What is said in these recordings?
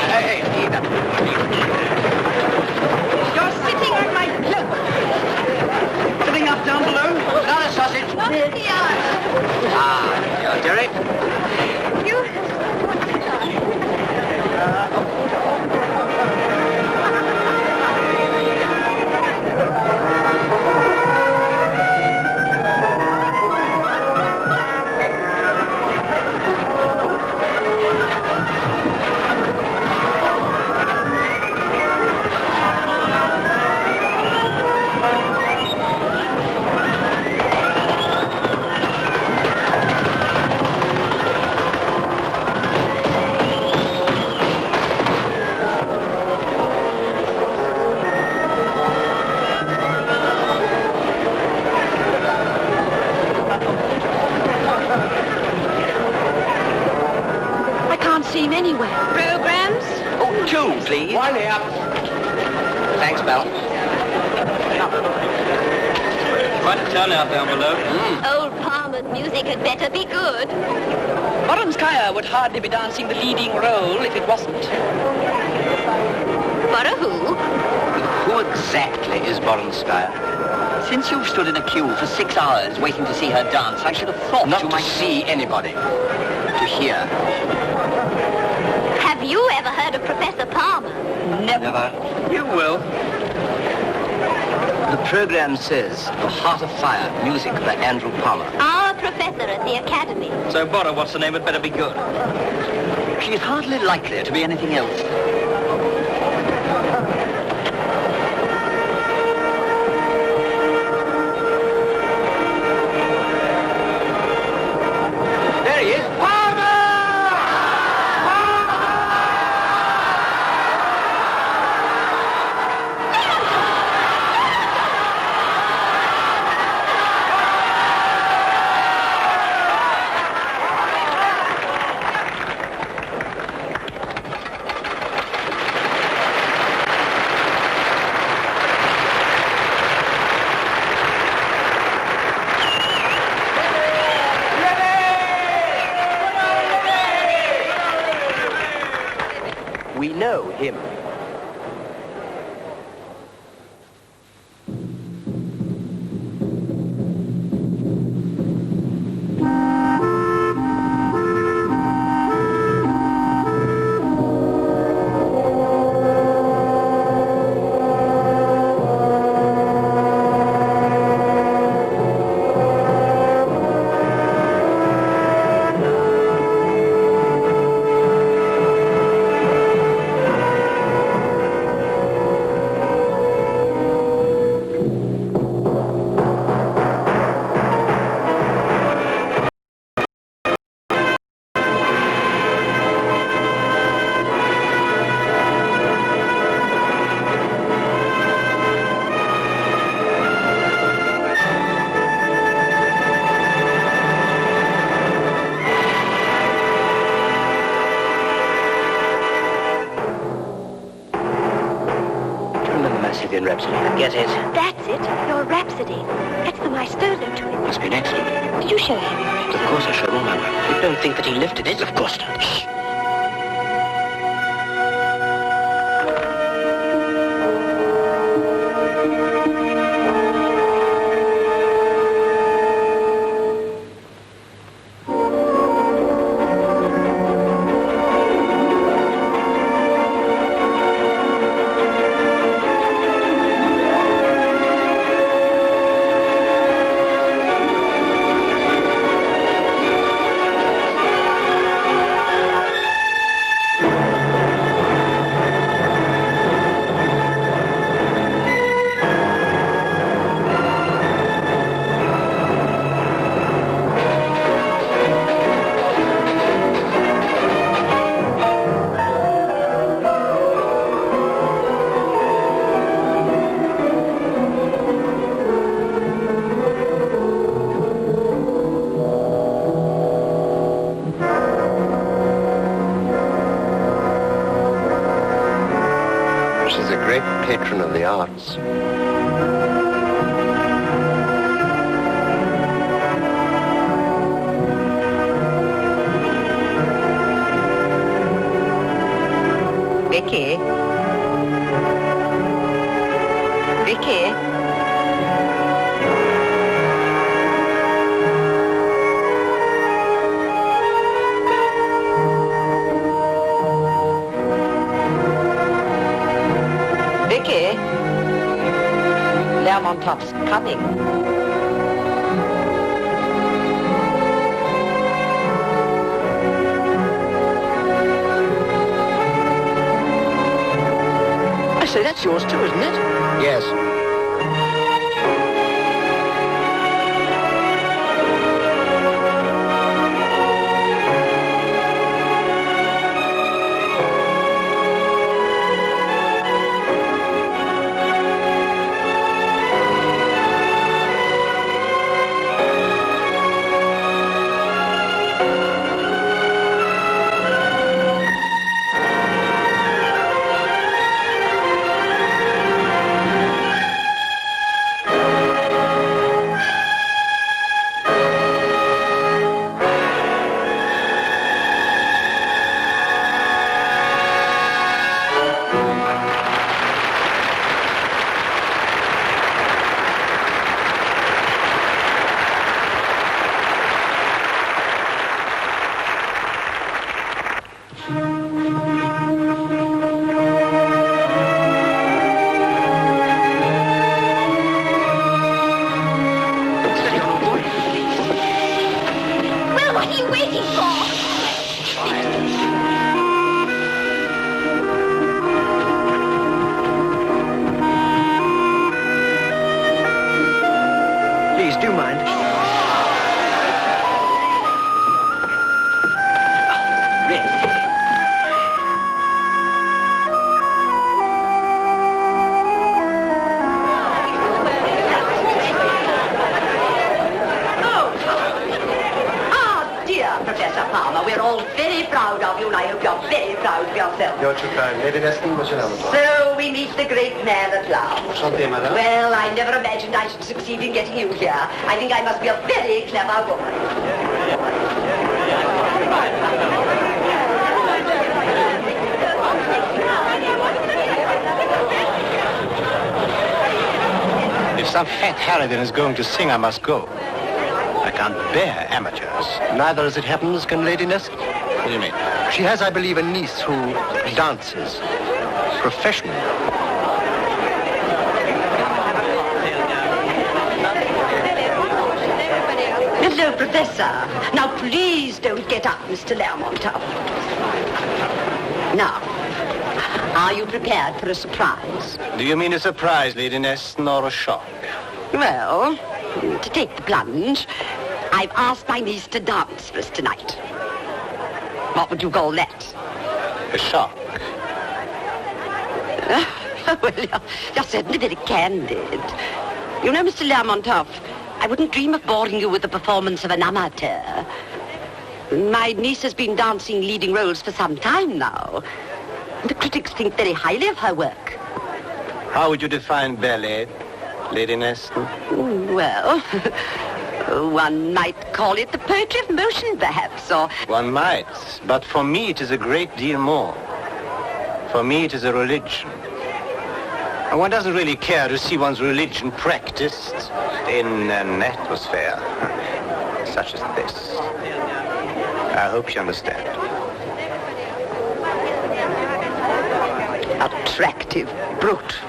Hey, Eda. You're sitting on my cloak. Sitting up down below? Not a sausage. You're Derek. You... Anywhere. Programs? Oh, 2, please. 1 here. Thanks, Belle. Quite a turnout down below. Old Palmer's music had better be good. Boronskaya would hardly be dancing the leading role if it wasn't. For a who? Who exactly is Boronskaya? Since you've stood in a queue for 6 hours waiting to see her dance, I should have thought you might see anybody. To hear. Have you ever heard of Professor Palmer? Never. You will. The program says The Heart of Fire, music by Andrew Palmer. Our professor at the Academy. So, Bora, what's the name? It better be good. She's hardly likely to be anything else. There he is. We know him. In Rhapsody. Get it? That's it. Your Rhapsody. That's the maestro to it. Must be an accident. Did you show him your Rhapsody? Of course I showed him. You don't think that he lifted it? Of course not. Shh. Patron of the arts. coming. I say, that's yours too, isn't it? Yes. Well, what are you waiting for? Please, do mind. Professor Palmer, we're all very proud of you, and I hope you're very proud of yourself. You're too kind. Lady Neston, Monsieur Hamilton. So we meet the great man at last. Enchanté, madame. Well, I never imagined I should succeed in getting you here. I think I must be a very clever woman. If some fat harridan is going to sing, I must go. I can't bear amateurs. Neither, as it happens, can Lady Neston. What do you mean? She has, I believe, a niece who dances professionally. Hello, Professor. Now, please don't get up, Mr. Lermontov. Now, are you prepared for a surprise? Do you mean a surprise, Lady Neston, or a shock? Well, to take the plunge, I've asked my niece to dance for us tonight. What would you call that? A shock. Well, you're certainly very candid. You know, Mr. Lermontov, I wouldn't dream of boring you with the performance of an amateur. My niece has been dancing leading roles for some time now. The critics think very highly of her work. How would you define ballet, Lady Neston? Well, one might call it the poetry of motion, perhaps, or... One might, but for me it is a great deal more. For me it is a religion. And one doesn't really care to see one's religion practiced in an atmosphere such as this. I hope you understand. Attractive brute.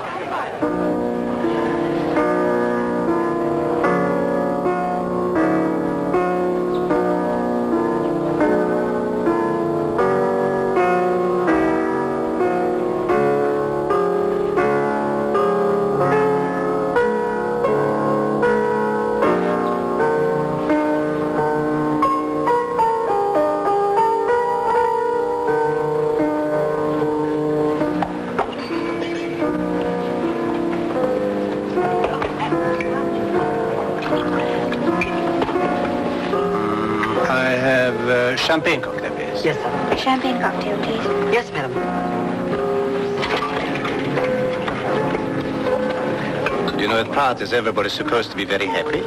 Champagne cocktail, please. Yes, sir. Champagne cocktail, please. Yes, madam. You know, at parties, everybody's supposed to be very happy.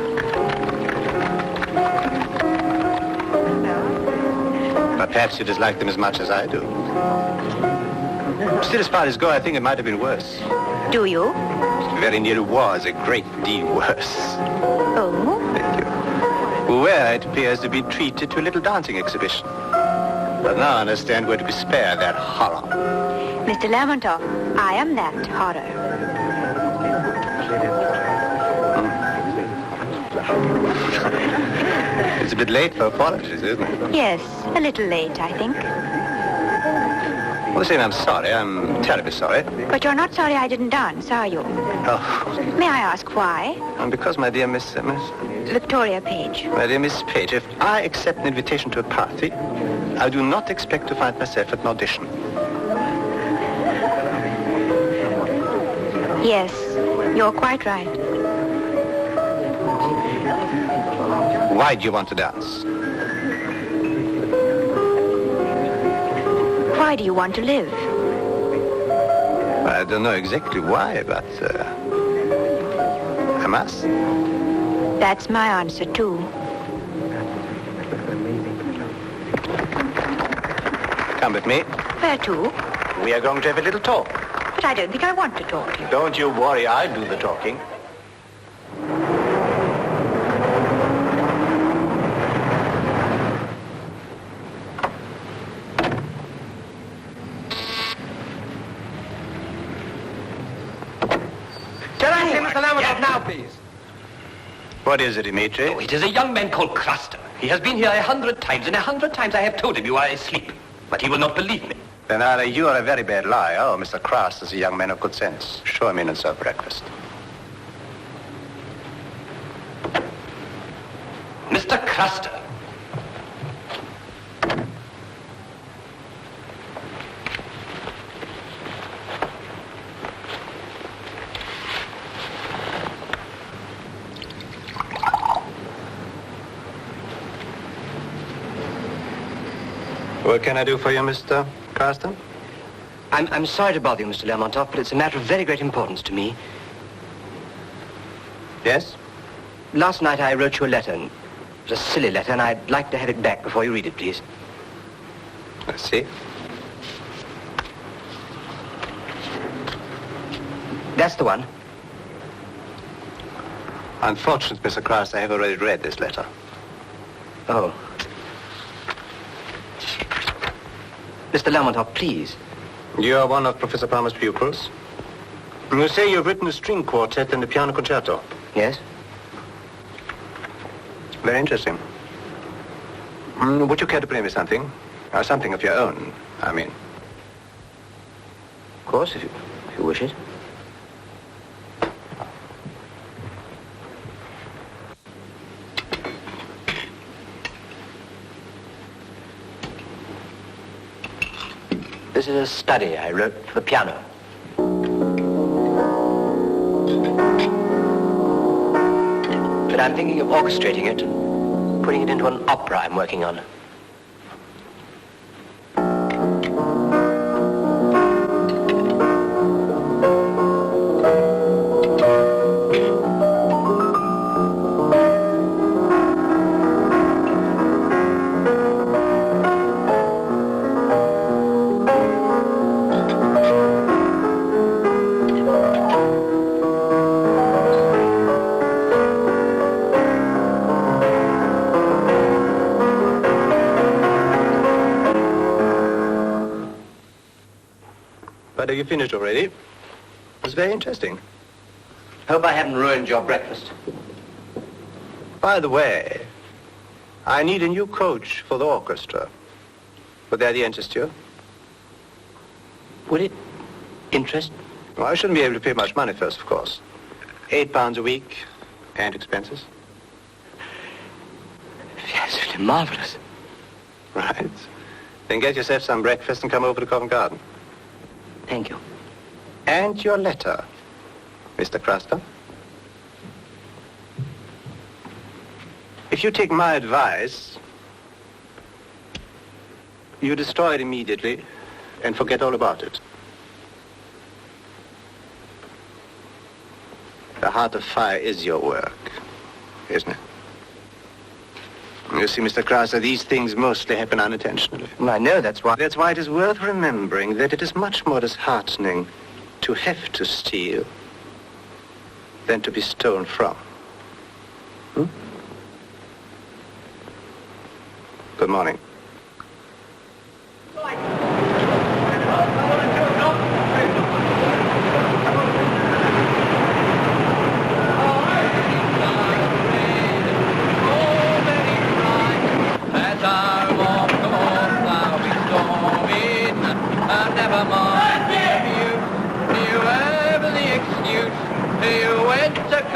But perhaps you dislike them as much as I do. Still, as parties go, I think it might have been worse. Do you? Very nearly was a great deal worse. Oh? Thank you. Where it appears to be treated to a little dancing exhibition. But now I understand we're to be spared that horror. Mr. Lermontov, I am that horror. It's a bit late for apologies, isn't it? Yes, a little late, I think. Well, the same, I'm sorry. I'm terribly sorry. But you're not sorry I didn't dance, are you? Oh, May I ask why? and because, my dear Miss Victoria Page. My dear Miss Page, if I accept an invitation to a party, I do not expect to find myself at an audition. Yes, you're quite right. Why do you want to dance? Why do you want to live? I don't know exactly why, but I must. That's my answer, too. Come with me. Where to? We are going to have a little talk. But I don't think I want to talk to you. Don't you worry, I'll do the talking. Can I see Mr. Lamont now, please? What is it, Dimitri? Oh, it is a young man called Craster. He has been here 100 times, and 100 times I have told him you are asleep. But he will not believe me. Then either you are a very bad liar, or Mr. Cross is a young man of good sense. Show him in and serve breakfast. Mr. Craster. What can I do for you, Mr. Carston? I'm sorry to bother you, Mr. Lermontov, but it's a matter of very great importance to me. Yes? Last night I wrote you a letter, and it was a silly letter, and I'd like to have it back before you read it, please. I see. That's the one. Unfortunately, Mr. Cross, I have already read this letter. Oh. Mr. Lermontov, please. You are one of Professor Palmer's pupils. You say you've written a string quartet and a piano concerto. Yes? Very interesting. Would you care to play me something? Something of your own, I mean. Of course, if you wish it. This is a study I wrote for the piano. But I'm thinking of orchestrating it and putting it into an opera I'm working on. But have you finished already? It's very interesting. Hope I haven't ruined your breakfast. By the way, I need a new coach for the orchestra. Would the idea interest you? Would it interest? Well, I shouldn't be able to pay much money first, of course. £8 a week and expenses. Yes, really marvelous. Right. Then get yourself some breakfast and come over to Covent Garden. Thank you. And your letter, Mr. Craster. If you take my advice, you destroy it immediately and forget all about it. The Heart of Fire is your work, isn't it? You see, Mr. Craster, these things mostly happen unintentionally. Well, I know that's why. That's why it is worth remembering that it is much more disheartening to have to steal than to be stolen from. Good morning.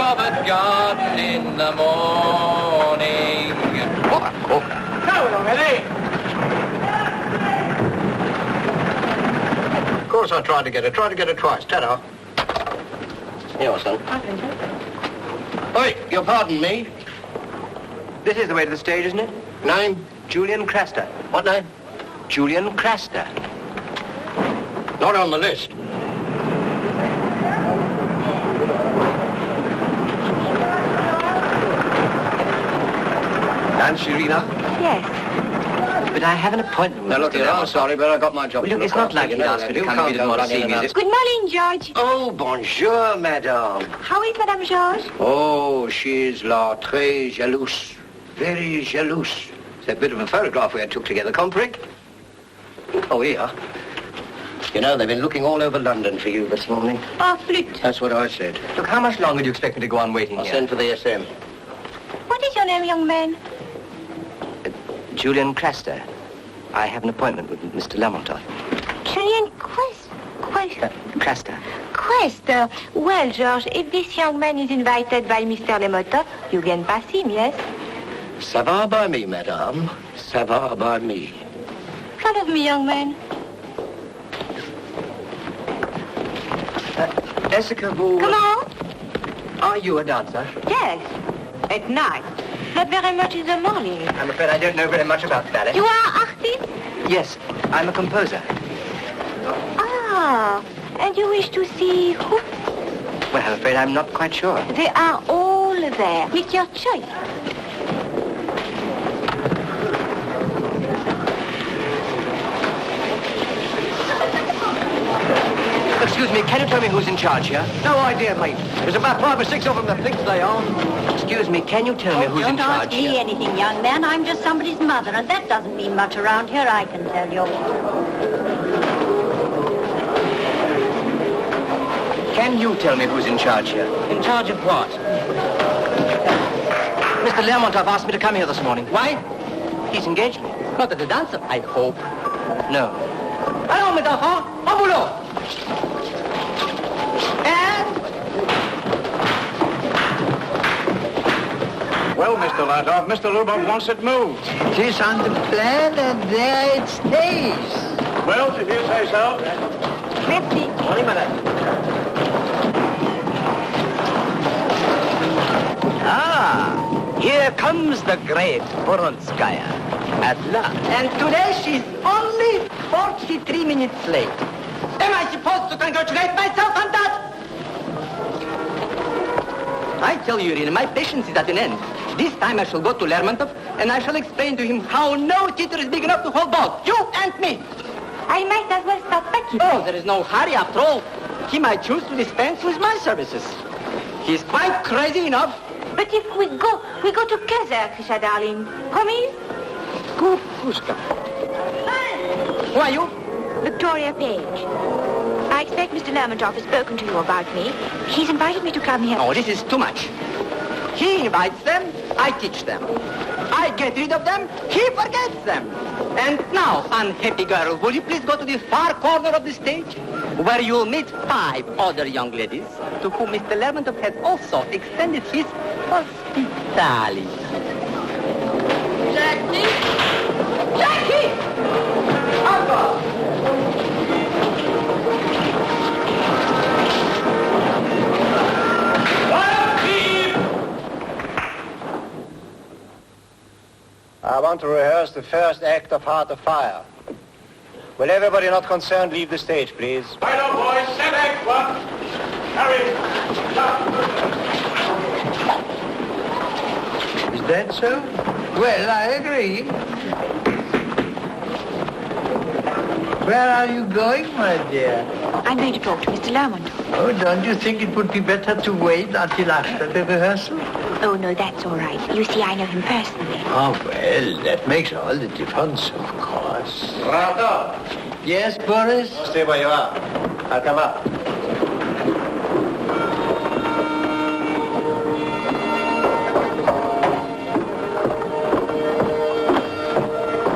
of a garden in the morning. What a corker. Go already. Of course I tried to get her twice. Ta-da. Here, son. Oi, you'll pardon me. This is the way to the stage, isn't it? Name? Julian Craster. What name? Julian Craster. Not on the list. And Sharina? Yes. But I have an appointment with Now, look Mr. here, I'm Lamont. sorry, but I got my job. Well, look, it's not like he'd ask her to come if he didn't want to see me. Good morning, George. Oh, bonjour, madame. How is Madame Georges? Oh, she is la très jalouse. Very jalouse. It's a bit of a photograph we took together, Comprick. Oh, here. You know, they've been looking all over London for you this morning. Oh, flute. That's what I said. Look, how much longer do you expect me to go on waiting I'll here? send for the SM. What is your name, young man? Julian Craster. I have an appointment with Mr. Lamont. Julian Craster. Quest. Well, George, if this young man is invited by Mr. Lemotov, you can pass him, yes? Ça va by me, madame. Ça va by me. Follow me, young man. Jessica, vous... Come on. Are you a dancer? Yes. At night. Not very much in the morning. I'm afraid I don't know very much about ballet. You are artist? Yes, I'm a composer. Ah. And you wish to see who? Well, I'm afraid I'm not quite sure. They are all there. Make your choice. Excuse me, can you tell me who's in charge here? No idea, mate. There's about 5 or 6 of them that think they are. Excuse me, can you tell me who's in Don't charge ask me here? anything, young man. I'm just somebody's mother, and that doesn't mean much around here, I can tell you. Can you tell me who's in charge here? In charge of what? Mr. Lermontov asked me to come here this morning. Why? He's engaged me. Not as a dancer, I hope. No. Allons, mes enfants, en boulot! Well, Mr. Latov, Mr. Lubov wants it moved. It is on the plan, and there it stays. Well, if you say so. Merci. Morning, madame. Ah, here comes the great Voronskaya. At last. And today she's only 43 minutes late. Am I supposed to congratulate myself on that? I tell you, Irina, my patience is at an end. This time I shall go to Lermontov and I shall explain to him how no theater is big enough to hold both you and me. I might as well start packing. Oh, there is no hurry after all. He might choose to dispense with my services. He's quite crazy enough. But if we go together, Krisha, darling. Promise? Kukushka. Who are you? Victoria Page. I expect Mr. Lermontov has spoken to you about me. He's invited me to come here. Oh, this is too much. He invites them, I teach them. I get rid of them, he forgets them. And now, unhappy girl, will you please go to the far corner of the stage, where you'll meet 5 other young ladies to whom Mr. Lermontov has also extended his hospitality. Jackie! Jackie! Uncle! I want to rehearse the first act of Heart of Fire. Will everybody not concerned leave the stage, please? Right on, boys. Set act one. Hurry. Is that so? Well, I agree. Where are you going, my dear? I'm going to talk to Mr. Lermontov. Oh, don't you think it would be better to wait until after the rehearsal? Oh, no, that's all right. You see, I know him personally. Oh, well, that makes all the difference, of course. Rato, Yes, Boris? stay where you are. I'll come up.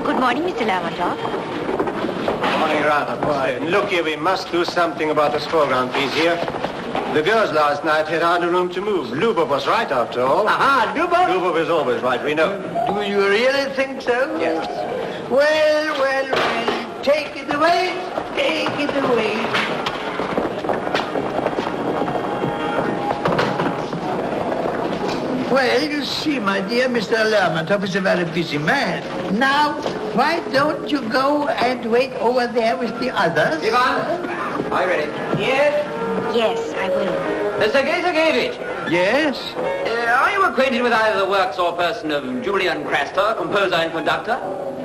Good morning, Mr. Lermontov. Morning, Rato. Look here, we must do something about this foreground piece here. The girls last night had hardly room to move. Lubov was right, after all. Aha, Lubov? Lubov is always right, we know. Do you really think so? Yes. Well, well, well. Take it away. Take it away. Well, you see, my dear, Mr. Lermontov is a very busy man. Now, why don't you go and wait over there with the others? Ivan, are you ready? Yes? Yes, I will. Sergei Sergeyevich, Yes? are you acquainted with either the works or person of Julian Krastor, composer and conductor?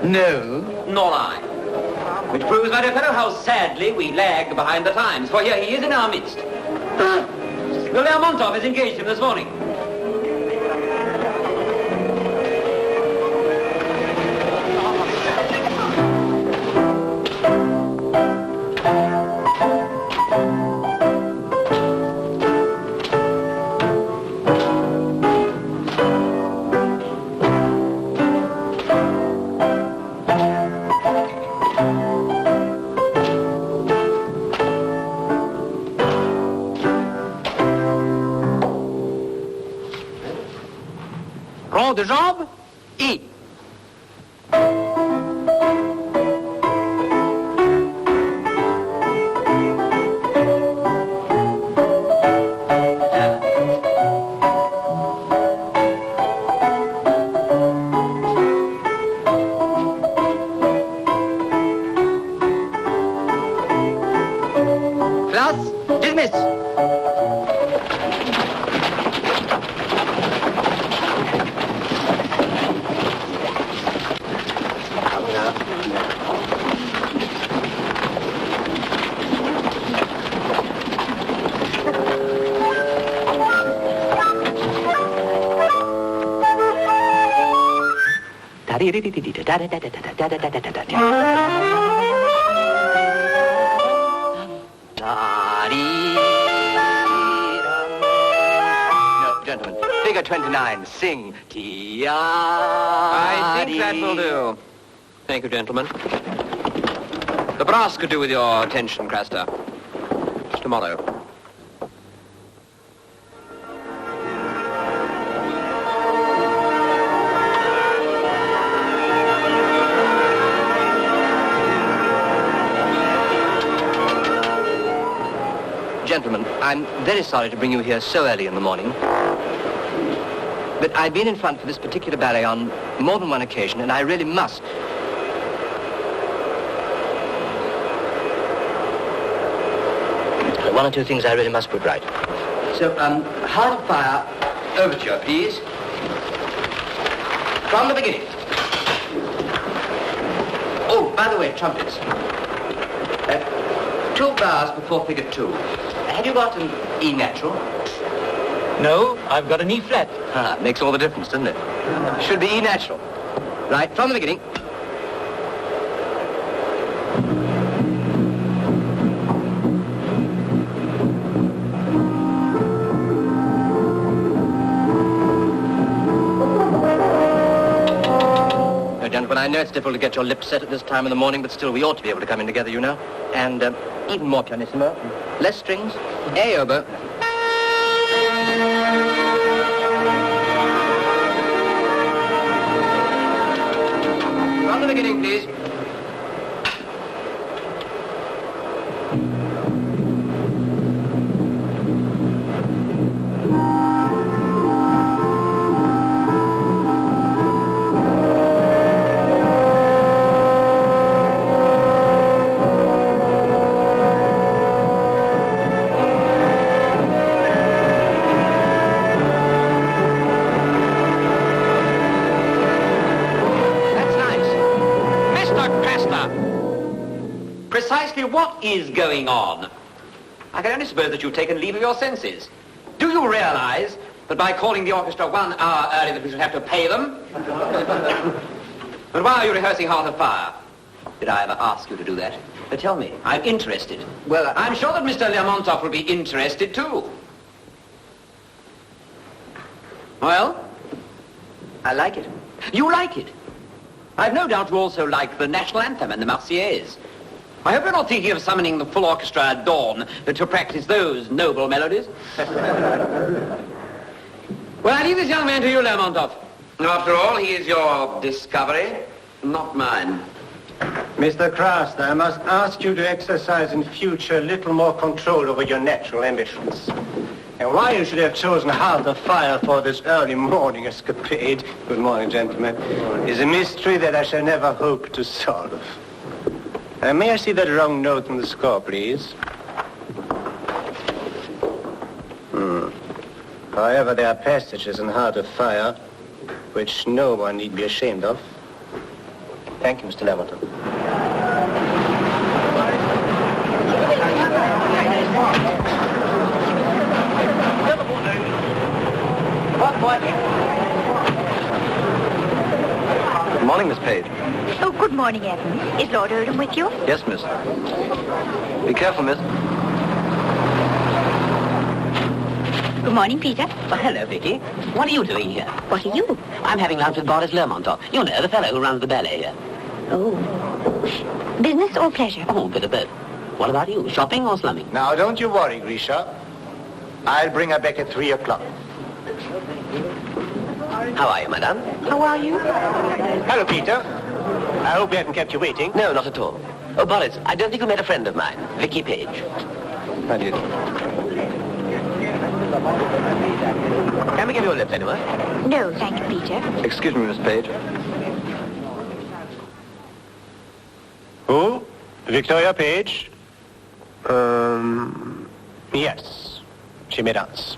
No. Nor I. Which proves, my dear fellow, how sadly we lag behind the times, for here he is in our midst. Lermontov has engaged him this morning. Rond de jambe, et. Class, dismiss. No, gentlemen. Figure 29. Sing. I think that will do. Thank you, gentlemen. The brass could do with your attention, Krastor. Tomorrow. Gentlemen, I'm very sorry to bring you here so early in the morning. But I've been in front for this particular ballet on more than one occasion, and I really must. One or two things I really must put right. So, Heart of Fire, overture, please. From the beginning. Oh, by the way, trumpets. 2 bars before figure 2. Have you got an E natural? No, I've got an E flat. Ah, makes all the difference, doesn't it? Should be E natural. Right, from the beginning. Now, gentlemen, I know it's difficult to get your lips set at this time in the morning, but still we ought to be able to come in together, you know. And even more pianissimo. Less strings. A oboe. From the beginning, please. Precisely what is going on? I can only suppose that you've taken leave of your senses. Do you realize that by calling the orchestra 1 hour early that we should have to pay them? But why are you rehearsing Heart of Fire? Did I ever ask you to do that? But tell me, I'm interested. Well, I'm sure that Mr. Lermontov will be interested too. Well? I like it. You like it? I've no doubt you also like the national anthem and the Marseillaise. I hope you're not thinking of summoning the full orchestra at dawn to practice those noble melodies. Well, I leave this young man to you, Lermontov. After all, he is your discovery, not mine. Mr. Krasner, I must ask you to exercise in future a little more control over your natural ambitions. And why you should have chosen Heart of Fire for this early morning escapade, good morning, gentlemen, is a mystery that I shall never hope to solve. May I see that wrong note on the score, please? However, there are passages in Heart of Fire which no one need be ashamed of. Thank you, Mr. Lermontov. Good morning, Miss Page. Oh, good morning, Evan. Is Lord Oldham with you? Yes, miss. Be careful, miss. Good morning, Peter. Well, hello, Vicky. What are you doing here? What are you? I'm having lunch with Boris Lermontov. You know, the fellow who runs the ballet here. Oh. Business or pleasure? Oh, a bit of both. What about you? Shopping or slumming? Now, don't you worry, Grisha. I'll bring her back at 3 o'clock. How are you, madame? How are you? Hello, Peter. I hope we haven't kept you waiting. No, not at all. Oh, Boris, I don't think you met a friend of mine, Vicky Page. How do you do? Can we give you a lift anywhere? No, thank you, Peter. Excuse me, Miss Page. Who? Victoria Page? Yes. She may dance.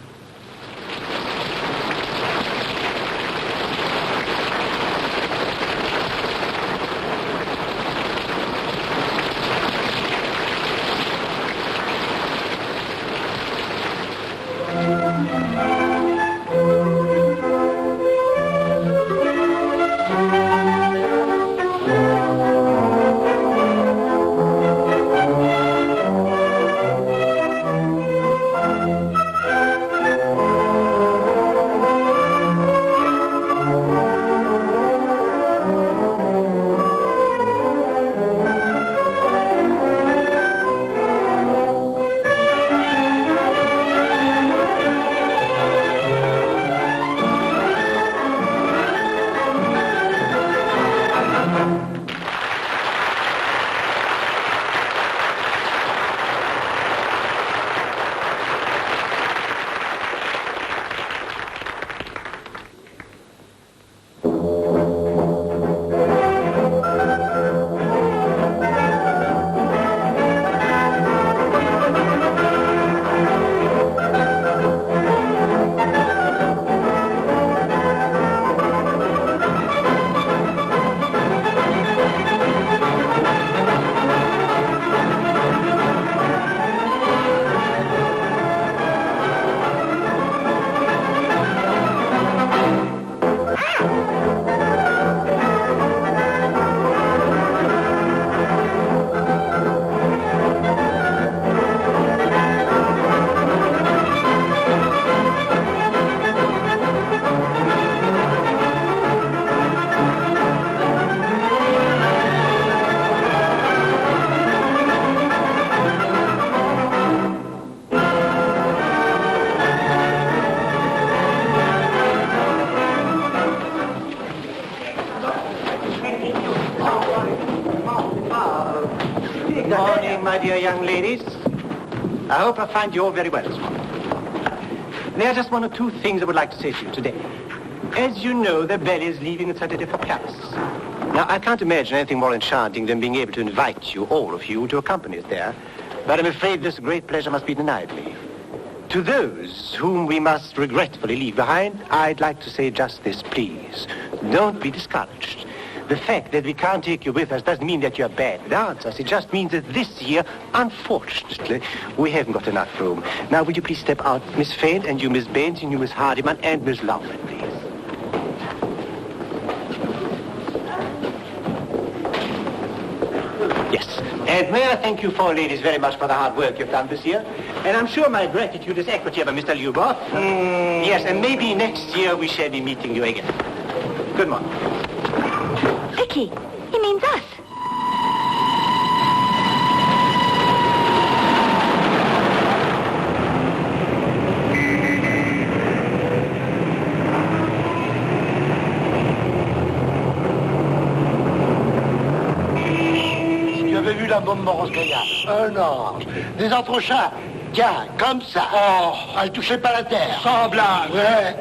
My dear young ladies, I hope I find you all very well this morning. There are just one or two things I would like to say to you today. As you know, the ballet is leaving on Saturday for Paris. Now, I can't imagine anything more enchanting than being able to invite you, all of you, to accompany us there. But I'm afraid this great pleasure must be denied me. To those whom we must regretfully leave behind, I'd like to say just this, please. Don't be discouraged. The fact that we can't take you with us doesn't mean that you're bad dancers. It just means that this year, unfortunately, we haven't got enough room. Now, would you please step out, Miss Faint, and you, Miss Baines, and you, Miss Hardiman, and Miss Lawman, please. Yes. And may I thank you four ladies very much for the hard work you've done this year. And I'm sure my gratitude is equitable, Mr. Lyubov. Yes, and maybe next year we shall be meeting you again. Good morning. Vicky, he means us. vu la Montmorenskaya? Un ange. Des entrechats. Tiens, comme ça. Oh, elle touchait pas la terre. Sans blague. Ouais.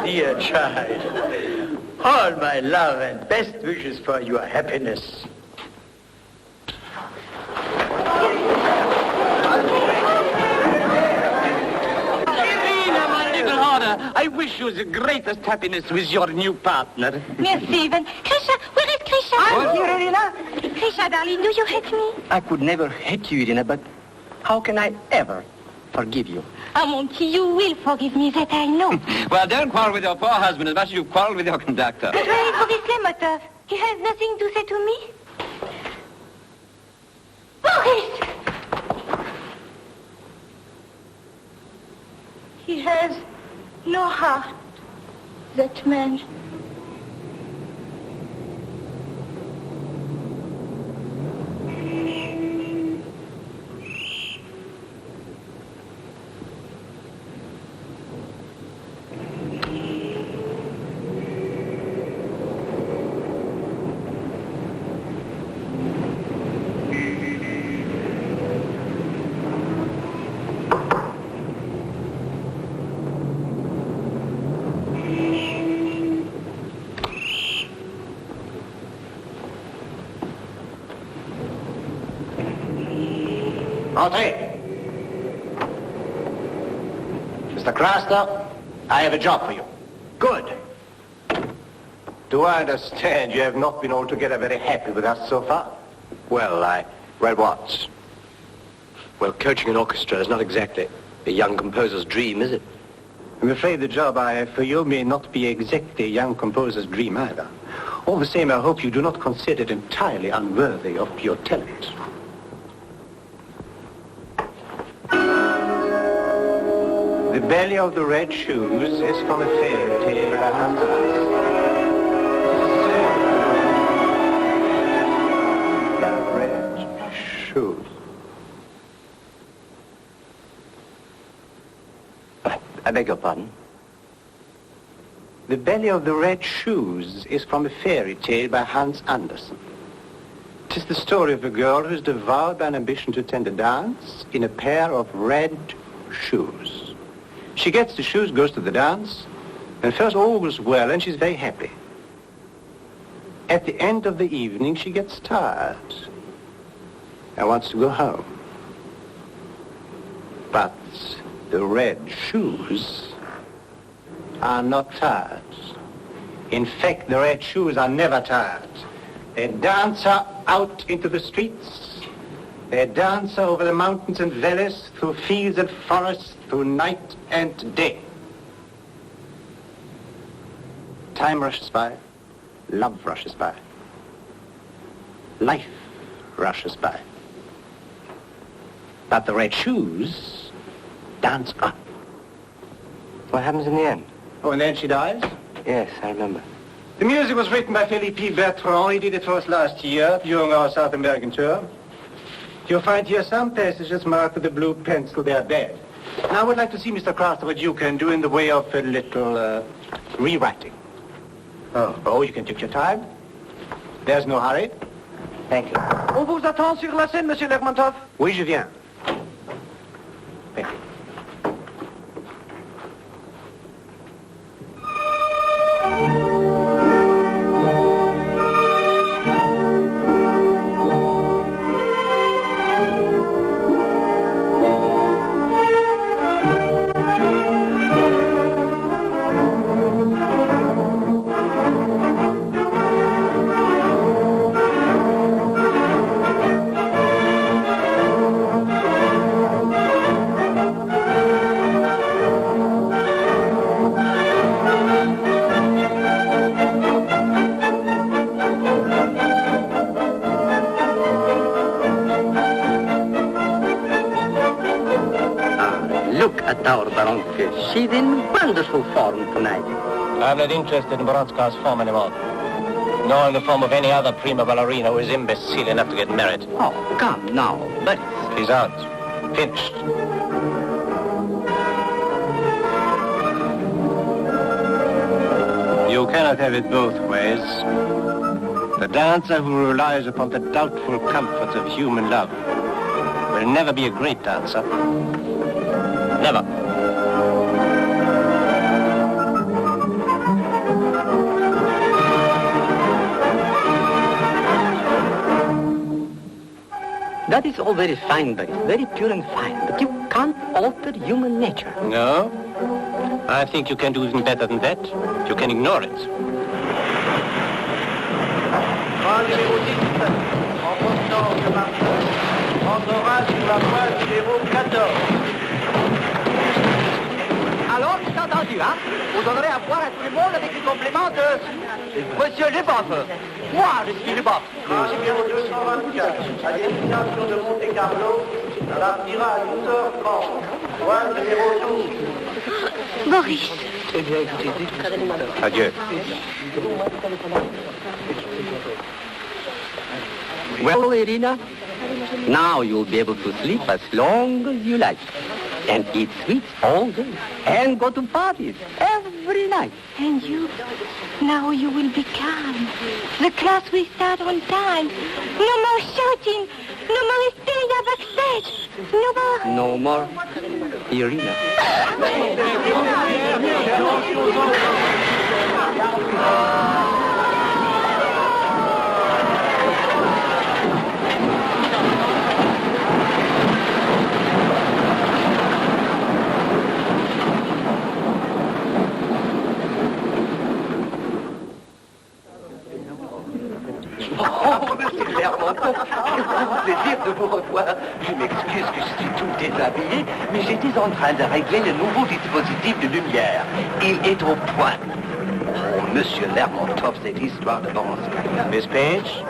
Dear child, all my love and best wishes for your happiness. Irina, my little honor, I wish you the greatest happiness with your new partner. Merci, Stephen. Krisha, where is Krisha? I'm here, Irina. Krisha, darling, do you hate me? I could never hate you, Irina, but how can I ever forgive you? Oh, Monty, you will forgive me, that I know. Well, don't quarrel with your poor husband as much as you've quarreled with your conductor. But where is Boris Lemotov? He has nothing to say to me? Boris! He has no heart, that man. Entrez. Mr. Craster, I have a job for you. Good. Do I understand you have not been altogether very happy with us so far? Well, what? Well, coaching an orchestra is not exactly a young composer's dream, is it? I'm afraid the job I have for you may not be exactly a young composer's dream either. All the same, I hope you do not consider it entirely unworthy of your talent. The Belly of the Red Shoes is from a fairy tale by Hans Christian. The Red Shoes. I beg your pardon? The Belly of the Red Shoes is from a fairy tale by Hans Andersen. It is the story of a girl who is devoured by an ambition to attend a dance in a pair of red shoes. She gets the shoes, goes to the dance, and first all goes well and she's very happy. At the end of the evening, she gets tired and wants to go home. But the red shoes are not tired. In fact, the red shoes are never tired. They dance her out into the streets. They dance her over the mountains and valleys, through fields and forests, through night and day. Time rushes by. Love rushes by. Life rushes by. But the red shoes dance on. What happens in the end? Oh, and then she dies? Yes, I remember. The music was written by Philippe Bertrand. He did it for us last year during our South American tour. You'll find here some passages marked with a blue pencil. They're bad. Now, I would like to see, Mr. Craster, what you can do in the way of a little rewriting. Oh, you can take your time. There's no hurry. Thank you. On vous attend sur la scène, Monsieur Lermontov. Oui, je viens. Thank you. Look at our Baronka. She's in wonderful form tonight. I'm not interested in Bronska's form anymore. Nor in the form of any other prima ballerina who is imbecile enough to get merit. Oh, come now, but... She's out. Pinched. You cannot have it both ways. The dancer who relies upon the doubtful comforts of human love will never be a great dancer. Never. That is all very fine, Boris, very pure and fine, but you can't alter human nature. No? I think you can do even better than that. You can ignore it. Numéro 10, en portant de Marseille, entrera sur la voie numéro 14. Alors, c'est entendu, hein? Vous donnerez à boire à tout le monde avec les compléments de Monsieur Leboeuf. Moi, je suis Leboeuf. Numéro 224, à destination de Monte-Carlo, partira à 12h30. Voie numéro 12. Boris. Adieu. Well, Irina, now you'll be able to sleep as long as you like. And eat sweets all day. And go to parties every night. And you, now you will be calm. The class will start on time. No more shouting. No more hysteria backstage. No more. No more Irina. Oh, monsieur Lermontov, quel grand plaisir de vous revoir. Je m'excuse que je suis tout déshabillé, mais j'étais en train de régler le nouveau dispositif de lumière. Il est au point. Oh, monsieur Lermontov, cette histoire de Baronska. Miss Page?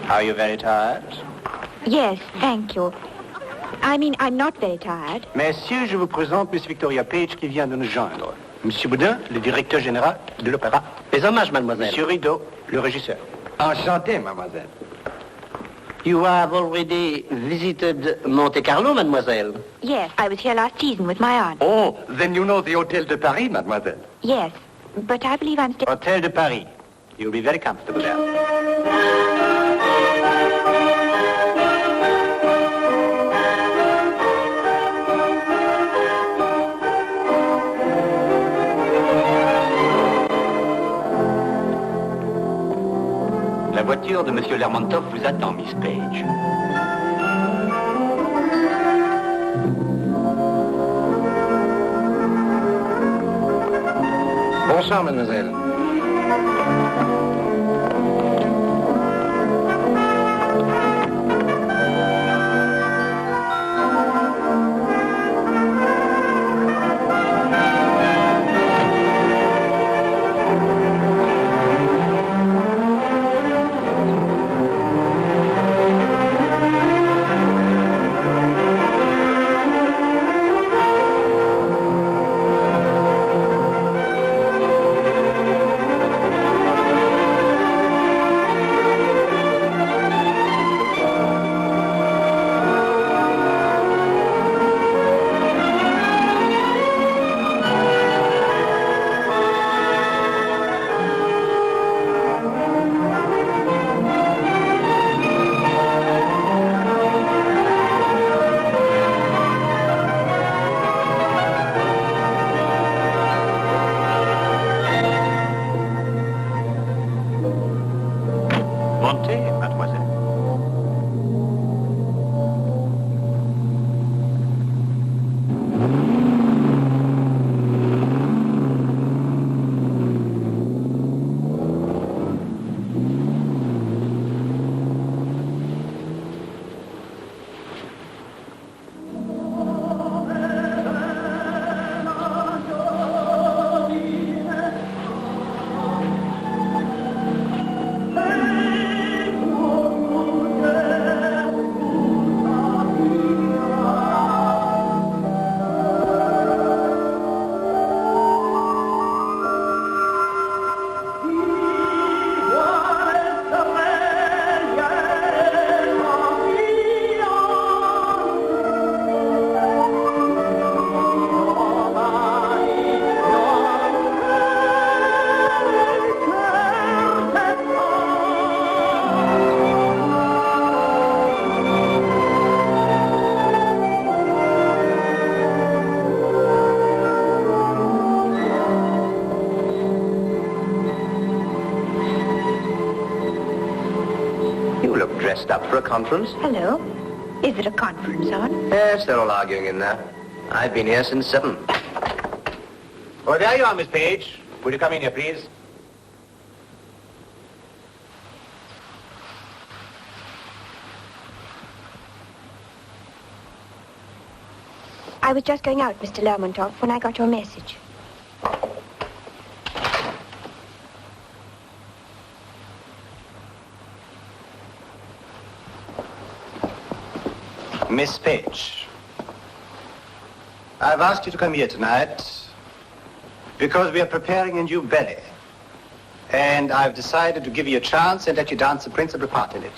Are you very tired? Yes, thank you. I mean, I'm not very tired. Messieurs, je vous présente Miss Victoria Page qui vient de nous joindre. Monsieur Boudin, le directeur général de l'opéra. Mes hommages, mademoiselle. Monsieur Rideau, le régisseur. Enchanté, mademoiselle. You have already visited Monte Carlo, mademoiselle? Yes, I was here last season with my aunt. Oh, then you know the Hotel de Paris, mademoiselle. Yes, but I believe I'm still... Hotel de Paris. You'll be very comfortable there. La voiture de Monsieur Lermontov vous attend, Miss Page. Bonsoir, mademoiselle. dressed up for a conference. Hello. Is there a conference on? Yes, they're all arguing in there. I've been here since 7. Oh, there you are, Miss Page. Would you come in here, please? I was just going out, Mr. Lermontov, when I got your message. Miss Page, I've asked you to come here tonight because we are preparing a new ballet. And I've decided to give you a chance and let you dance the principal part in it.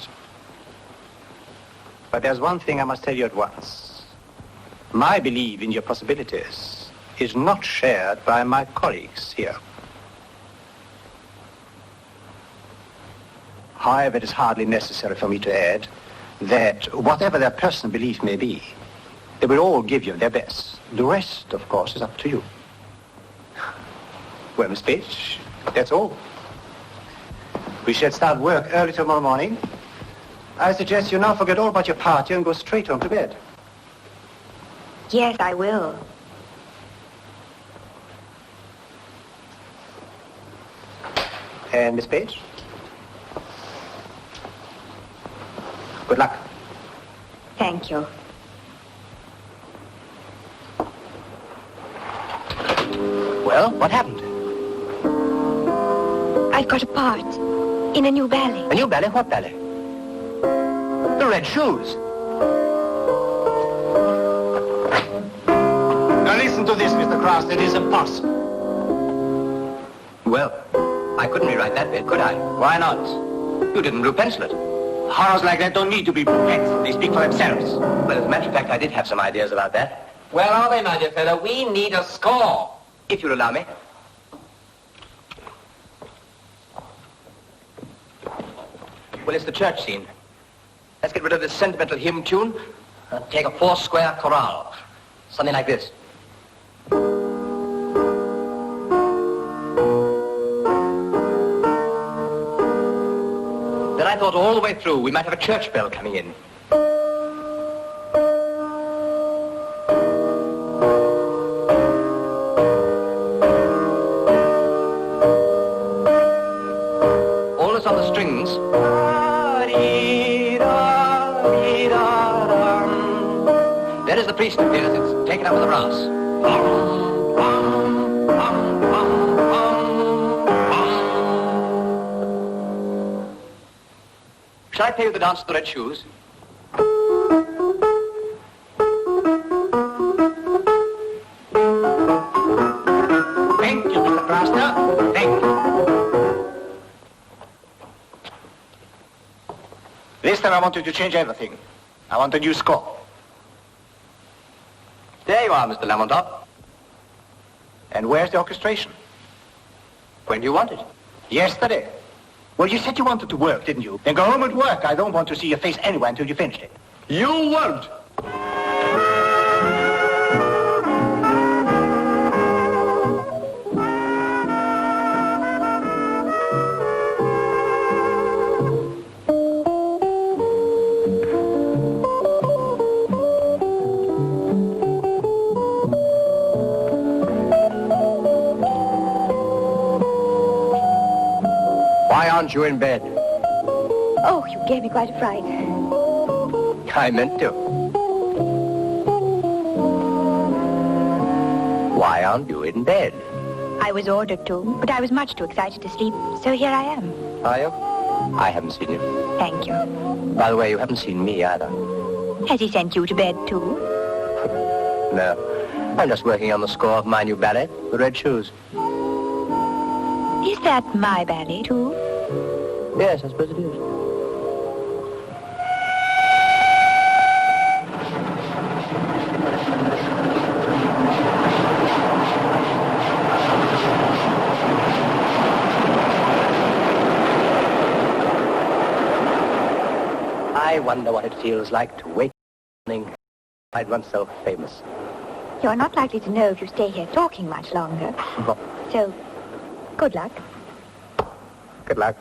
But there's one thing I must tell you at once. My belief in your possibilities is not shared by my colleagues here. However, it is hardly necessary for me to add that whatever their personal belief may be, they will all give you their best. The rest, of course, is up to you. Well, Miss Page, that's all. We shall start work early tomorrow morning. I suggest you now forget all about your party and go straight home to bed. Yes, I will. And Miss Page? Good luck. Thank you. Well, what happened? I've got a part in a new ballet. A new ballet? What ballet? The Red Shoes. Now listen to this, Mr. Cross. It is impossible. Well, I couldn't rewrite that bit, could I? Why not? You didn't blue pencil it. Horrors like that don't need to be penciled. They speak for themselves. Well, as a matter of fact, I did have some ideas about that. Where are they, my dear fellow? We need a score. If you'll allow me. Well, it's the church scene. Let's get rid of this sentimental hymn tune and take a 4-square chorale. Something like this. Then I thought all the way through we might have a church bell coming in. All that's on the strings. There is the priest appears. It's taken up with the brass. Shall I play you the dance of the Red Shoes? Thank you, Mr. Craster. Thank you. This time I want you to change everything. I want a new score. There you are, Mr. Lermontov. And where's the orchestration? When do you want it? Yesterday. Well, you said you wanted to work, didn't you? Then go home and work. I don't want to see your face anywhere until you finished it. You won't. Why aren't you in bed? Oh, you gave me quite a fright. I meant to. Why aren't you in bed? I was ordered to, but I was much too excited to sleep, so here I am. Are you? I haven't seen you. Thank you. By the way, you haven't seen me either. Has he sent you to bed, too? No. I'm just working on the score of my new ballet, The Red Shoes. Is that my ballet, too? Yes, I suppose it is. I wonder what it feels like to wake up in the morning I'd once so famous. You're not likely to know if you stay here talking much longer. So, good luck. Good luck.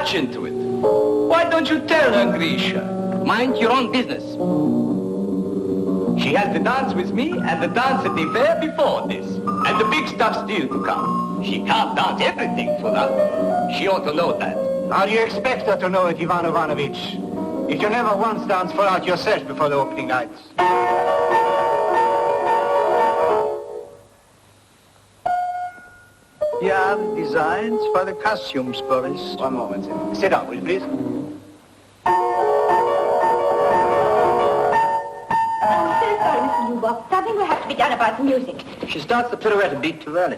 much into it. Why don't you tell her, Grisha? Mind your own business. She has to dance with me and the dance at the fair before this. And the big stuff still to come. She can't dance everything for that. She ought to know that. How do you expect her to know it, Ivan Ivanovich? If you never once danced for out yourself before the opening nights. Here are the designs for the costumes, Boris. One moment, sir. Sit down, will you please? Something will have to be done about the music. She starts the pirouette a beat too early.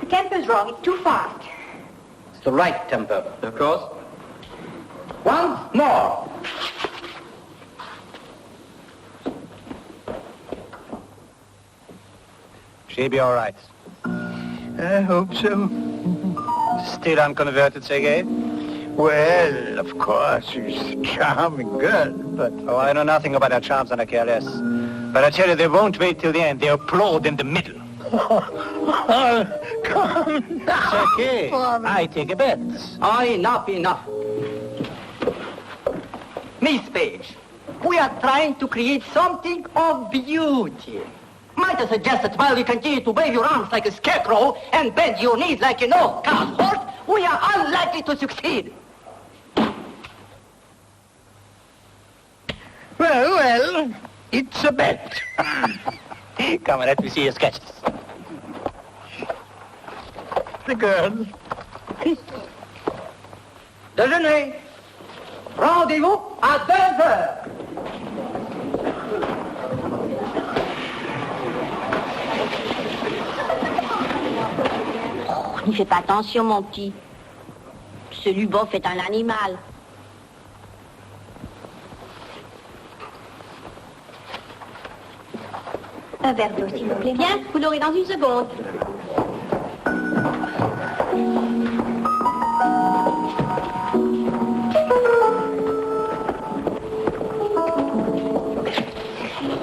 The tempo's wrong. It's too fast. It's the right tempo. Of course. Once more. She'll be all right. I hope so. Still unconverted, Sergei? Well, of course, she's a charming girl, but... Oh, I know nothing about her charms and I care less. But I tell you, they won't wait till the end. They applaud in the middle. Oh, come now. It's okay. I take a bet. Oh, enough. Miss Page, we are trying to create something of beauty. Might I suggest that while you continue to wave your arms like a scarecrow and bend your knees like an old cart horse, we are unlikely to succeed. Well, it's a bet. Come on, let me see your sketches. The girl. Déjeuner. Rendez-vous à 2h. N'y fais pas attention, mon petit. Ce Lubov est un animal. Un verre d'eau, s'il vous plaît. Bien, vous l'aurez dans une seconde.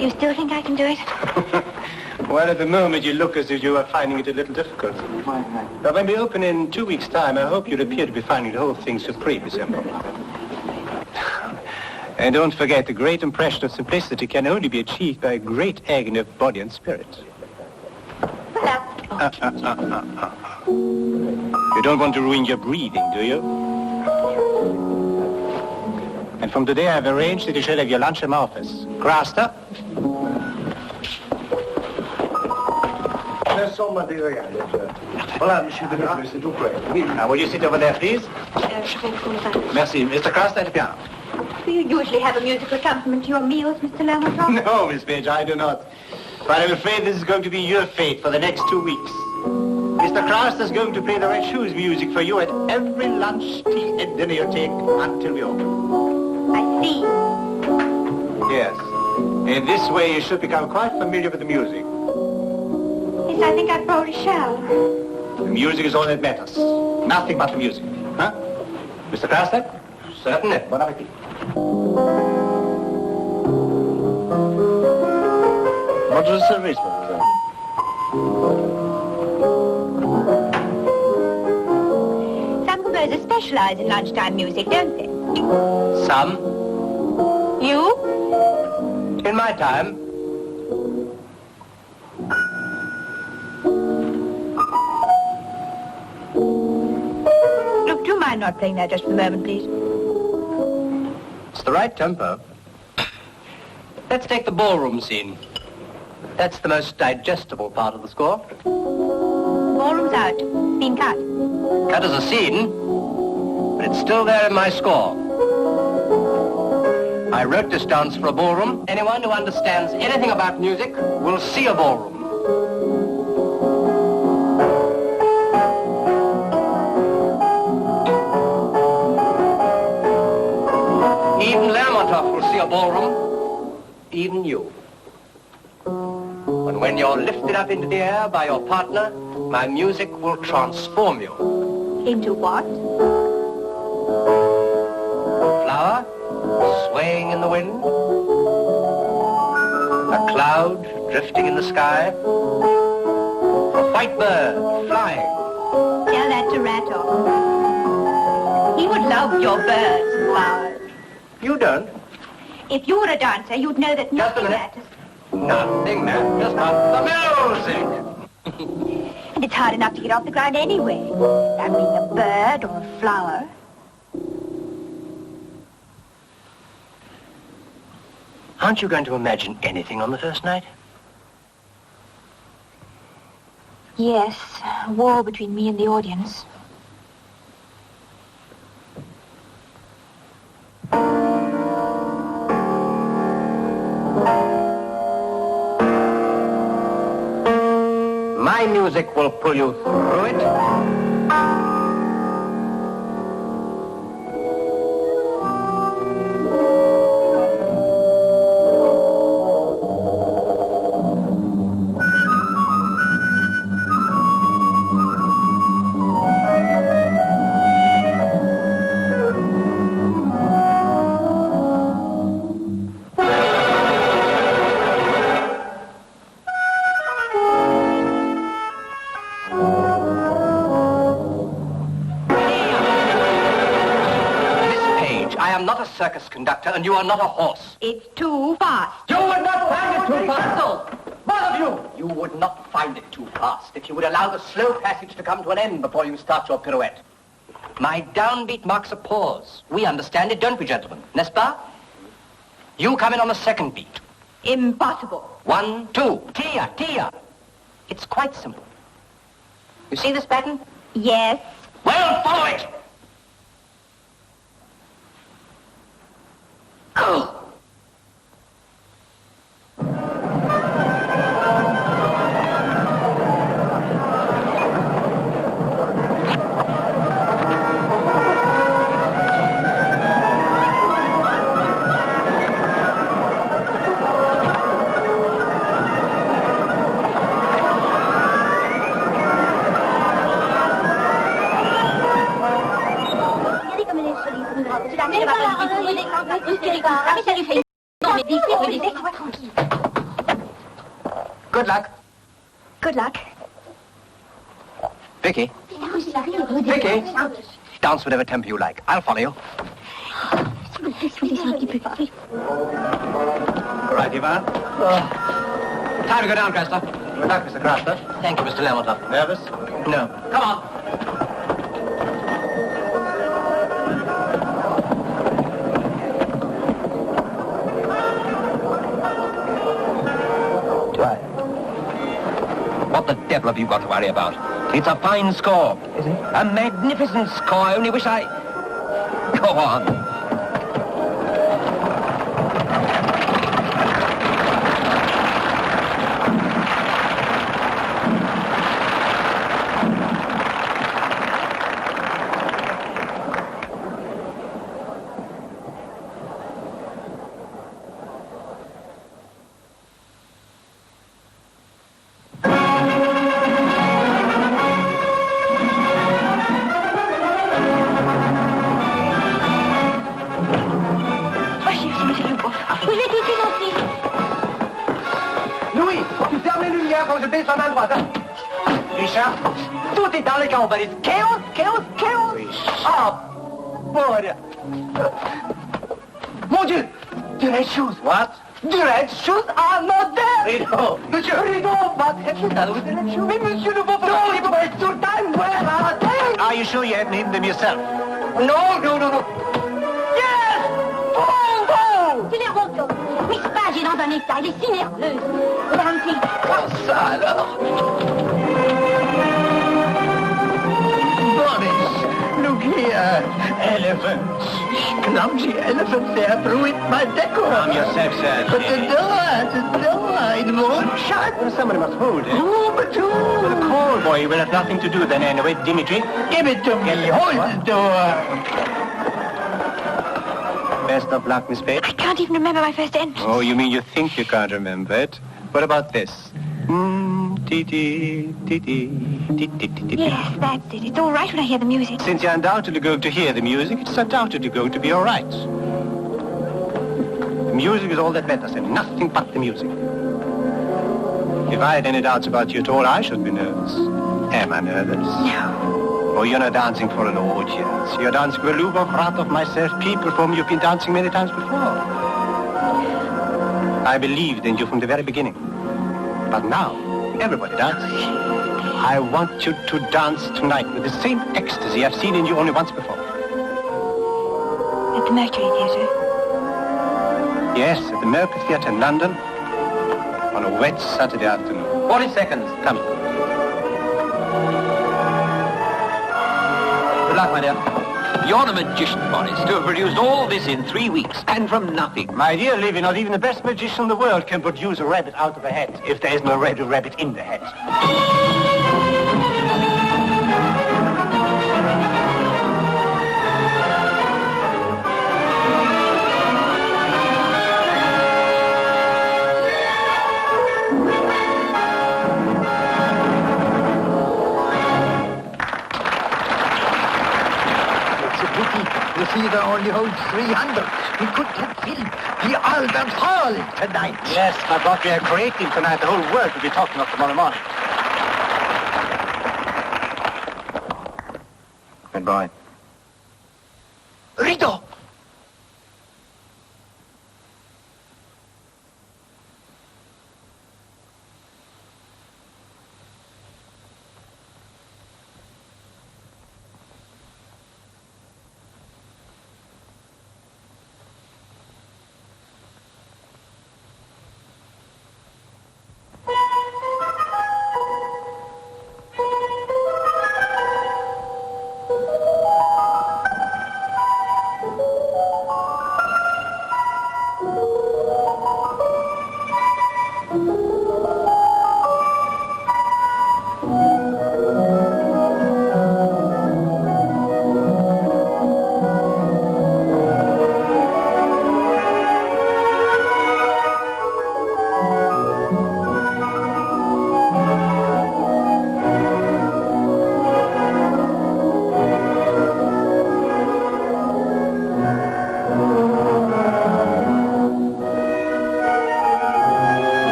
You still think I can do it? Well, at the moment you look as if you are finding it a little difficult. But when we open in 2 weeks' time, I hope you'll appear to be finding the whole thing supremely simple. And don't forget, the great impression of simplicity can only be achieved by a great agony of body and spirit. Voilà. You don't want to ruin your breathing, do you? And from today I've arranged that you shall have your lunch in my office. Craster? Voilà, monsieur de Gras, s'il vous plaît. Oui. Now, will you sit over there, please? Je comprends pas. Merci. Mr. Craster at the piano. Do you usually have a musical accompaniment to your meals, Mr. Lermontov? No, Miss Page, I do not. But I'm afraid this is going to be your fate for the next 2 weeks. Mr. Craster's going to play the Red Shoes music for you at every lunch, tea, and dinner you take until we open. I see. Yes. In this way, you should become quite familiar with the music. Yes, I think I probably shall. The music is all that matters. Nothing but the music. Huh? Mr. Craster? Certainly. Bon appetit. What was the service, mademoiselle? Some composers specialize in lunchtime music, don't they? Some. You? In my time. Look, do you mind not playing that just for a moment, please? It's the right tempo. Let's take the ballroom scene. That's the most digestible part of the score. Ballroom's out. Been cut. Cut as a scene, but it's still there in my score. I wrote this dance for a ballroom. Anyone who understands anything about music will see a ballroom. Even Lermontov will see a ballroom. Even you. And when you're lifted up into the air by your partner, my music will transform you. Into what? A flower swaying in the wind. A cloud drifting in the sky. A white bird flying. Tell that to Ratov. He would love your birds and flowers. You don't? If you were a dancer, you'd know that nothing matters. Nothing matters but the music. And it's hard enough to get off the ground anyway. That being a bird or a flower. Aren't you going to imagine anything on the first night? Yes, a war between me and the audience. My music will pull you through it. Circus conductor, and you are not a horse. It's too fast. You would not find it too fast. Both of you! You would not find it too fast if you would allow the slow passage to come to an end before you start your pirouette. My downbeat marks a pause. We understand it, don't we, gentlemen? N'est-ce pas? You come in on the second beat. Impossible. 1, 2. Tia, tia. It's quite simple. You see this pattern? Yes. Well, follow it! Go! Good luck. Good luck. Vicky. Vicky. Dance whatever tempo you like. I'll follow you. All right, Ivan. Time to go down, Craster. Good luck, Mr. Craster. Thank you, Mr. Lermontov. Nervous? No. Come on. What the devil have you got to worry about? It's a fine score. Is it? A magnificent score. I only wish I... Go on. Richard, tout est dans les camps. Chaos, chaos, chaos. Oui. Ah, pauvre. Mon Dieu, the red shoes. What? The red shoes are not there. Rideau. Monsieur Rideau, what have you done with the red shoes? Mais monsieur, ne faut pas... Don't waste your time. Where are they? Are you sure you haven't hidden them yourself? No, no, no, no. Yes! Boom, boom! Tu les retournes. Miss Page est dans un état. Elle est si nerveuse. Madame, Oh, ça alors. Boris, look here. Elephants. Clumsy elephants. They have ruined my decor. Calm yourself, sir. But the door, it won't shut. Well, somebody must hold it. Who but who? Well, the call boy will have nothing to do then anyway. Dimitri. Give it to me. Hold the door. Best of luck, Miss Page. I can't even remember my first entrance. Oh, you mean you think you can't remember it? What about this? Yes, that's it. It's all right when I hear the music. Since you're undoubtedly going to hear the music, it's undoubtedly going to be all right. The music is all that matters, and nothing but the music. If I had any doubts about you at all, I should be nervous. Am I nervous? No. Oh, you're not dancing for an audience. You're dancing for a love of heart of myself, people for whom you've been dancing many times before. I believed in you from the very beginning. But now, everybody dances. I want you to dance tonight with the same ecstasy I've seen in you only once before. At the Mercury Theatre? Yes, at the Mercury Theatre in London on a wet Saturday afternoon. 40 seconds. Come. Good luck, my dear. You're the magician, Boris, to have produced all this in 3 weeks, and from nothing. My dear Livy, not even the best magician in the world can produce a rabbit out of a hat if there is no rabbit in the hat. The theater only holds 300. We could have filled the Albert Hall tonight. Yes, but what we are creating tonight, the whole world will be talking of tomorrow morning. Goodbye. Rito!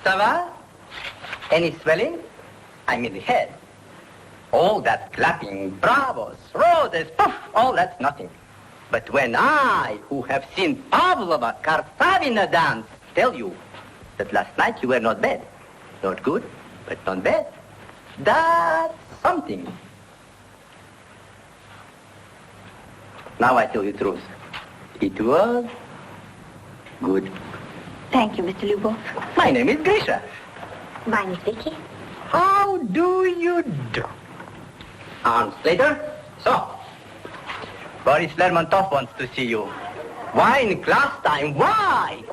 Ça va? Any swelling? I'm in the head. All that clapping, bravos, roses, poof, all that's nothing. But when I, who have seen Pavlova, Karsavina dance, tell you that last night you were not bad. Not good, but not bad. That's something. Now I tell you the truth. It was good. Thank you, Mr. Lyubov. My name is Grisha. Mine is Vicky. How do you do? Arms later. So, Boris Lermontov wants to see you. Why in class time? Why?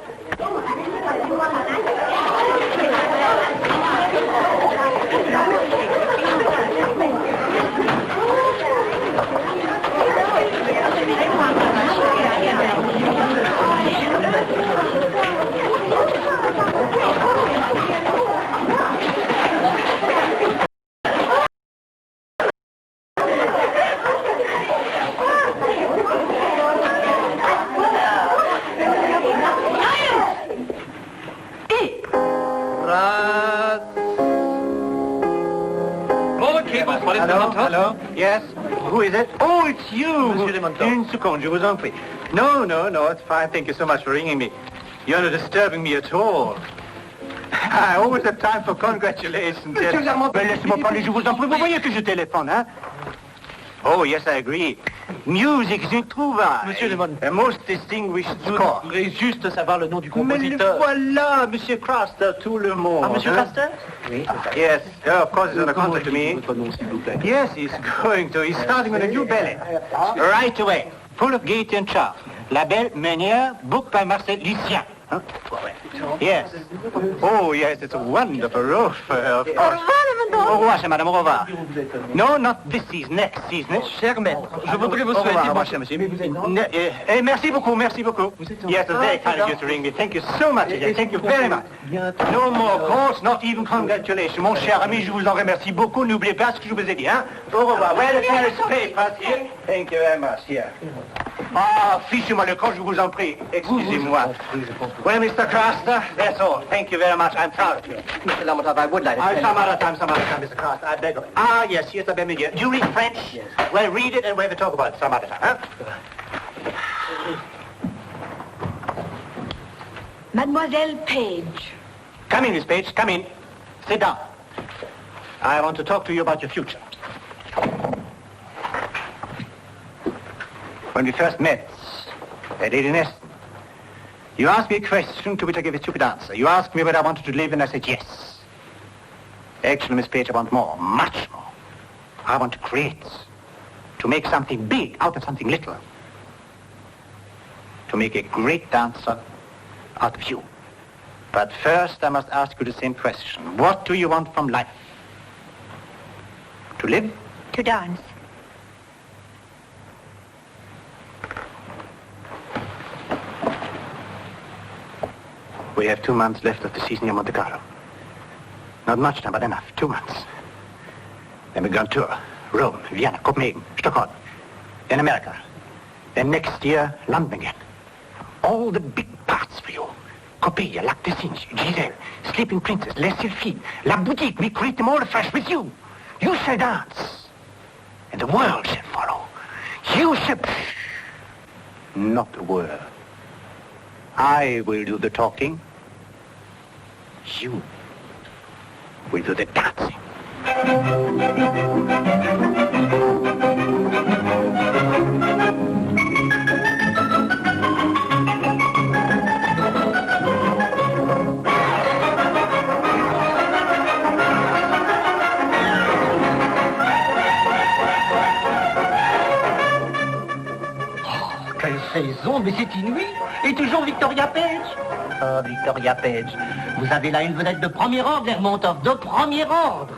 Hello? Yes? Who is it? Oh, it's you! Monsieur Lermontov. Une seconde, je vous en prie. No, it's fine. Thank you so much for ringing me. You're not disturbing me at all. I always have time for congratulations. Monsieur Lermontov. Laissez-moi parler, je vous en prie. Vous voyez que je téléphone, hein? Oh, yes, I agree. Music is introuvable. Monsieur Lermontov. A most distinguished Je score. voudrais juste savoir le nom du Mais le compositeur. voilà, Monsieur Craster, tout le monde. Ah, Monsieur Craster? Oui. Yes, of course, he's going to contact me. Votre nom, s'il vous plaît. Yes, he's going to. He's starting on a new ballet. Right away. Full of gaiety and charm. La Belle Meunière, book by Marcel Lucien. Huh? Yes. Oh, yes, it's a wonderful role for her, of course. Au revoir, chère madame, au revoir. No, not this season, next season. Cher maître, je voudrais vous Au revoir, souhaiter... mon cher monsieur. Merci beaucoup, merci beaucoup. Yes, it's very kind of you to ring me. Thank you so much again. Thank you very much. No more calls, not even congratulations. Mon cher ami, je vous en remercie beaucoup. N'oubliez pas ce que je vous ai dit, hein. Au revoir. Well, there is papers here. Thank you very much, here. Ah, fichez-moi le camp, je vous en prie. Excusez-moi. Well, Mr. Craster, that's all. Thank you very much. I'm proud of you. Mr. Lermontov, I would like to tell you. Some other time, Mr. Craster. I beg of you. Ah, yes, here's the Bemidja. Do you read French? Yes. Well, read it and we'll have a talk about it some other time, huh? Mademoiselle Page. Come in, Miss Page. Come in. Sit down. I want to talk to you about your future. When we first met at Essen, you asked me a question to which I gave a stupid answer. You asked me where I wanted to live, and I said yes. Actually, Miss Page, I want more, much more. I want to create, to make something big out of something little. To make a great dancer out of you. But first, I must ask you the same question. What do you want from life? To live? To dance. We have 2 months left of the season in Monte Carlo. Not much time, but enough. 2 months. Then we go on tour. Rome, Vienna, Copenhagen, Stockholm. Then America. Then next year, London again. All the big parts for you. Coppelia, Lac des Cygnes, Giselle, Sleeping Princess, Les Sylphides, La Boutique. We create them all afresh with you. You shall dance. And the world shall follow. You shall... Not a word. I will do the talking. You will do the dancing. Quelle saison, mais c'est inouï. Et toujours Victoria Page. Oh, Victoria Page. Vous avez là une vedette de premier ordre, Lermontov, de premier ordre.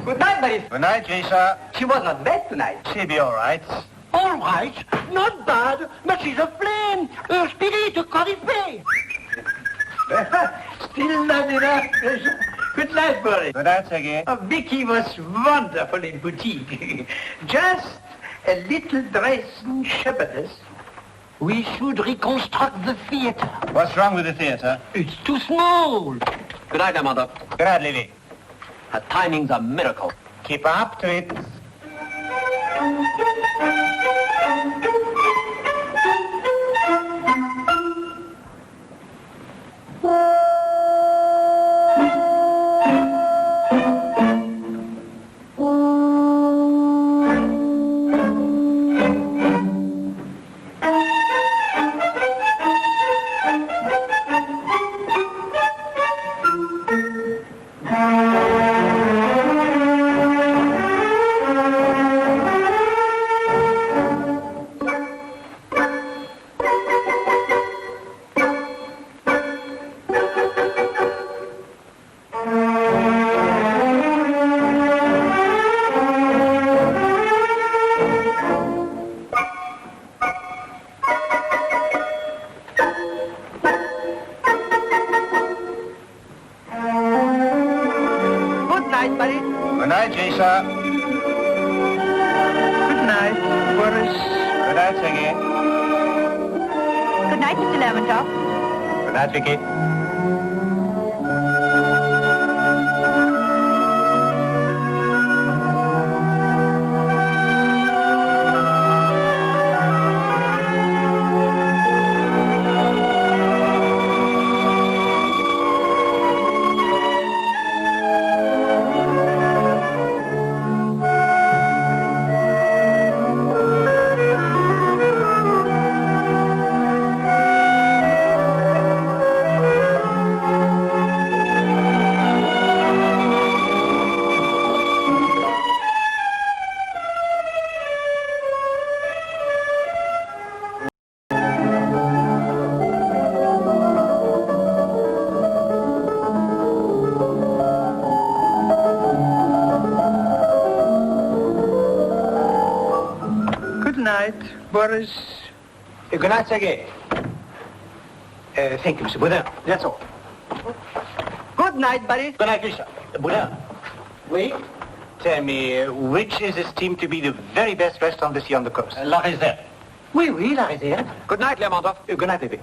Good night, Boris. Good night, Grisha. She was not bad tonight. She'll be all right. All right, not bad, but she's a flame, a spirit, a coryphée. Still not enough. Good night, Boris. Good night, Sergei. Oh, Vicky was wonderful in boutique. Just a little dress and shepherdess. We should reconstruct the theater. What's wrong with the theater? It's too small. Good night, Lermontov. Good night, Levy. Her timing's a miracle. Keep up to it. Good night, Lisa. Good night, Boris. Good night, Sergei. Good night, Mr. Lermontov. Good night, Vicky. Good night, Boris. Good night, Sergei. Thank you, Mr. Boudin. That's all. Good night, Boris. Good night, Lisa. Boudin. Oui? Tell me, which is esteemed to be the very best restaurant this year on the coast? La Réserve. Oui, La Réserve. Good night, Lermontov. Good night, Levy.